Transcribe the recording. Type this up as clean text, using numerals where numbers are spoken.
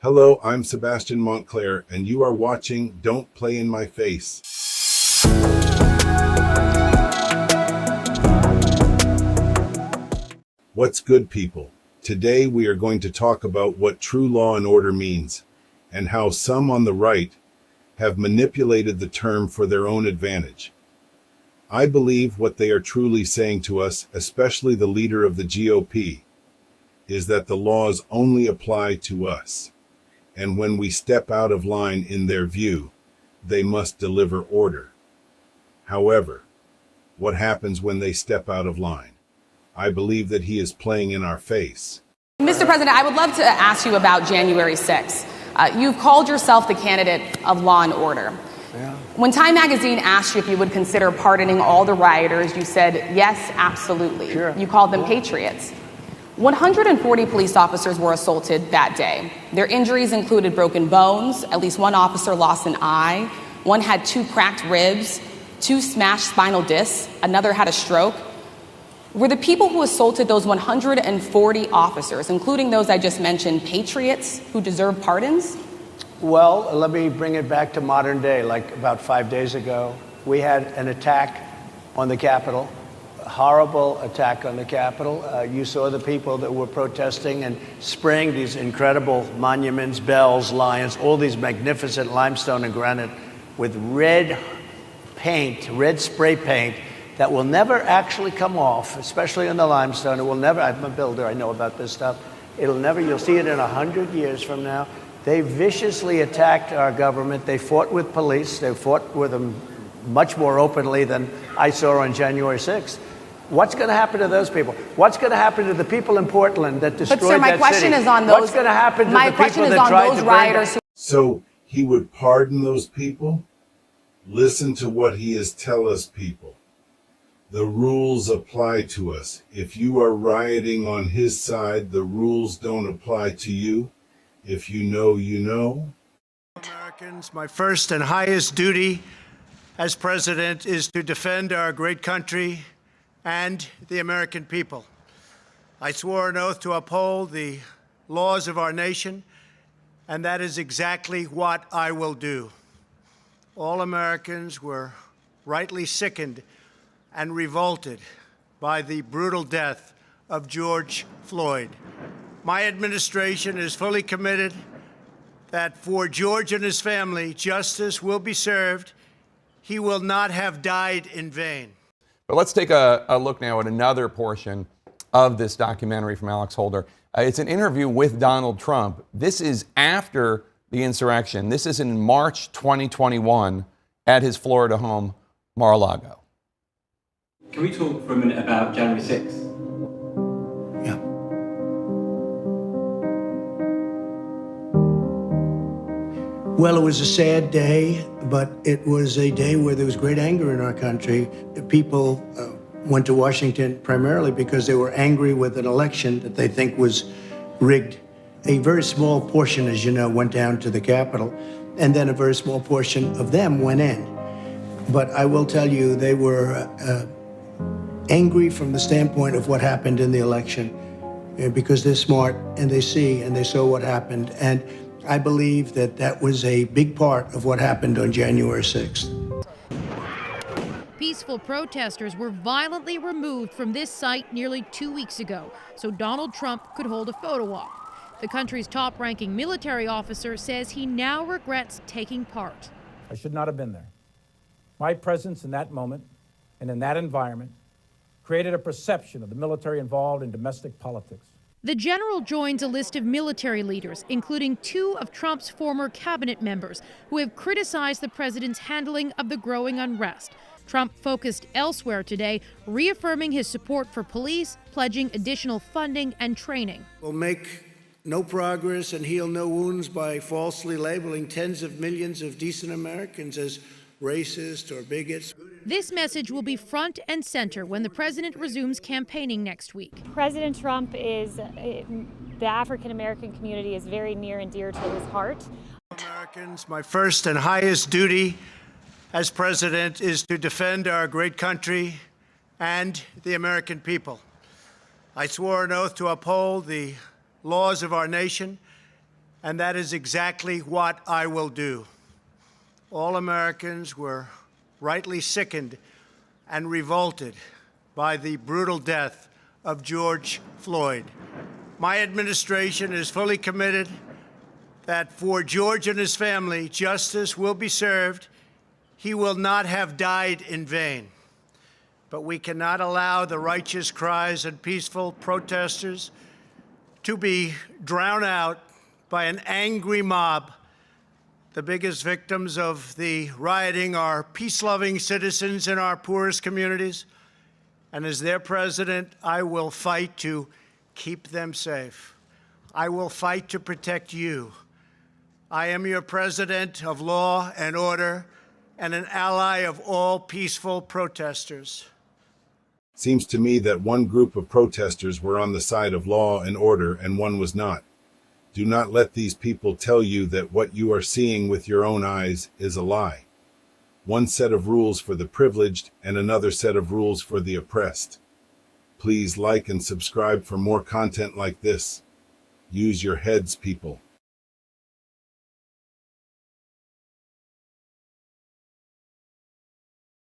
Hello, I'm Sebastian Montclair, and you are watching Don't Play in My Face. What's good, people? Today we are going to talk about what true law and order means, and how some on the right have manipulated the term for their own advantage. I believe what they are truly saying to us, especially the leader of the GOP, is that the laws only apply to us. And when we step out of line in their view, they must deliver order. However, what happens when they step out of line? I believe that he is playing in our face. Mr. President, I would love to ask you about January 6th. You've called yourself the candidate of law and order. Yeah. When Time magazine asked you if you would consider pardoning all the rioters, you said, yes, absolutely. Sure. You called them patriots. 140 police officers were assaulted that day. Their injuries included broken bones, at least one officer lost an eye, one had 2 cracked ribs, 2 smashed spinal discs, another had a stroke. Were the people who assaulted those 140 officers, including those I just mentioned, patriots who deserve pardons? Well, let me bring it back to modern day. Like about 5 days ago, we had an attack on the Capitol. Horrible attack on the Capitol. You saw the people that were protesting and spraying these incredible monuments, bells, lions, all these magnificent limestone and granite with red paint, red spray paint that will never actually come off, especially in the limestone. It will never, I'm a builder, I know about this stuff. It'll never, you'll see it in 100 years from now. They viciously attacked our government. They fought with police. They fought with them much more openly than I saw on January 6th. What's going to happen to those people? What's going to happen to the people in Portland that destroyed that city? But sir, my question is on those. What's going to happen to the people that tried to bring Rioters. So he would pardon those people? Listen to what he is telling us, people. The rules apply to us. If you are rioting on his side, the rules don't apply to you. If you know, you know. Americans, my first and highest duty as president is to defend our great country and the American people. I swore an oath to uphold the laws of our nation, and that is exactly what I will do. All Americans were rightly sickened and revolted by the brutal death of George Floyd. My administration is fully committed that for George and his family, justice will be served. He will not have died in vain. But let's take a look now at another portion of this documentary from Alex Holder. It's an interview with Donald Trump. This is after the insurrection. This is in March 2021 at his Florida home, Mar-a-Lago. Can we talk for a minute about January 6th? Yeah. Well, it was a sad day, but it was a day where there was great anger in our country. People went to Washington primarily because they were angry with an election that they think was rigged. A very small portion, as you know, went down to the Capitol, and then a very small portion of them went in. But I will tell you, they were angry from the standpoint of what happened in the election, because they're smart and they see and they saw what happened. And I believe that that was a big part of what happened on January 6th. Peaceful protesters were violently removed from this site nearly 2 weeks ago so Donald Trump could hold a photo op. The country's top-ranking military officer says he now regrets taking part. I should not have been there. My presence in that moment and in that environment created a perception of the military involved in domestic politics. The general joins a list of military leaders, including 2 of Trump's former cabinet members, who have criticized the president's handling of the growing unrest. Trump focused elsewhere today, reaffirming his support for police, pledging additional funding and training. We'll make no progress and heal no wounds by falsely labeling tens of millions of decent Americans as racist or bigots. This message will be front and center when the president resumes campaigning next week. President Trump is, the African American community is very near and dear to his heart. Americans, my first and highest duty as president is to defend our great country and the American people. I swore an oath to uphold the laws of our nation, and that is exactly what I will do. All Americans were rightly sickened and revolted by the brutal death of George Floyd. My administration is fully committed that for George and his family, justice will be served. He will not have died in vain. But we cannot allow the righteous cries and peaceful protesters to be drowned out by an angry mob. The biggest victims of the rioting are peace-loving citizens in our poorest communities. And as their president, I will fight to keep them safe. I will fight to protect you. I am your president of law and order and an ally of all peaceful protesters. Seems to me that one group of protesters were on the side of law and order and one was not. Do not let these people tell you that what you are seeing with your own eyes is a lie. One set of rules for the privileged and another set of rules for the oppressed. Please like and subscribe for more content like this. Use your heads, people.